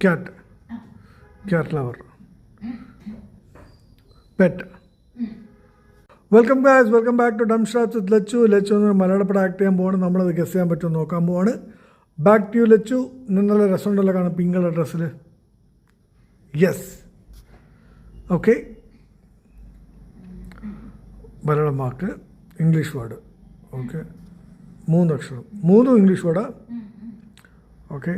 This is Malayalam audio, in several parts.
cat, cat lover. Pet. Welcome guys, welcome back to dumb shots with Lachu. Lachu എന്ന് മലയാള പടം ആക്ട് ചെയ്യാൻ പോവാണ്. നമ്മളത് ഗസ് ചെയ്യാൻ പറ്റുമോ നോക്കാൻ പോവാണ്. Back to you Lachu. നല്ല രസമുണ്ടല്ലോ കാണാം പിങ്ക് കളർ ഡ്രസ്സിൽ. Yes, okay. മലയാളം വാക്ക്, ഇംഗ്ലീഷ് വേർഡ്. ഓക്കെ, 3 അക്ഷരം, 3 ഇംഗ്ലീഷ് വേർഡാ. ഓക്കെ,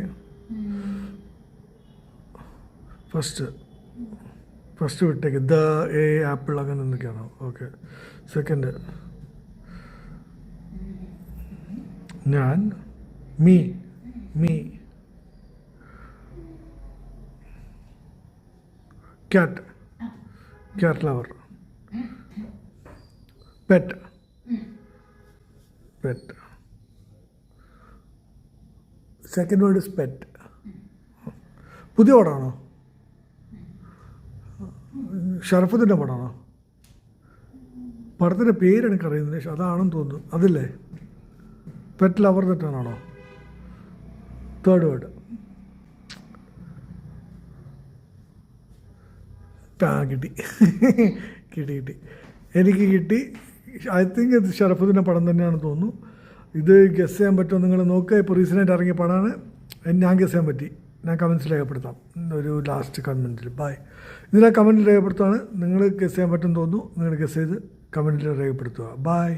ഫസ്റ്റ് വിട്ടേക്ക് ദ എ ആപ്പിൾ അങ്ങനെ എന്തൊക്കെയാണോ. ഓക്കെ, സെക്കൻഡ് ഞാൻ, me, cat lover. Pet. Second word is pet. പുതിയ പടമാണോ? ഷറഫുദ്ദീൻ്റെ പടമാണോ? പടത്തിൻ്റെ പേര് എനിക്കറിയുന്നില്ല, പക്ഷെ അതാണെന്ന് തോന്നുന്നു. അതില്ലേ പെറ്റ് ലവർ തെറ്റാണോ? തേർഡ് വേർഡ് കിട്ടി എനിക്ക് കിട്ടി. ഐ തിങ്ക് ഇത് ഷറഫുദ്ദീൻ്റെ പടം തന്നെയാണെന്ന് തോന്നുന്നു. ഇത് ഗസ് ചെയ്യാൻ പറ്റുമോ നിങ്ങൾ നോക്കുക. ഇപ്പോൾ റീസെൻ്റായിട്ട് ഇറങ്ങിയ പടമാണ്. ഞാൻ ഗസ് ചെയ്യാൻ പറ്റി. ഞാൻ കമൻറ്റ്സിൽ രേഖപ്പെടുത്താം ഒരു ലാസ്റ്റ് കമൻറ്റിൽ. ബൈ. ഇതിനെ കമൻറ്റിൽ രേഖപ്പെടുത്തുകയാണ്. നിങ്ങൾ ഗസ് ചെയ്യാൻ പറ്റുമെന്ന് തോന്നുന്നു. നിങ്ങൾ ഗസ് ചെയ്ത് കമൻറ്റിൽ രേഖപ്പെടുത്തുക. ബൈ.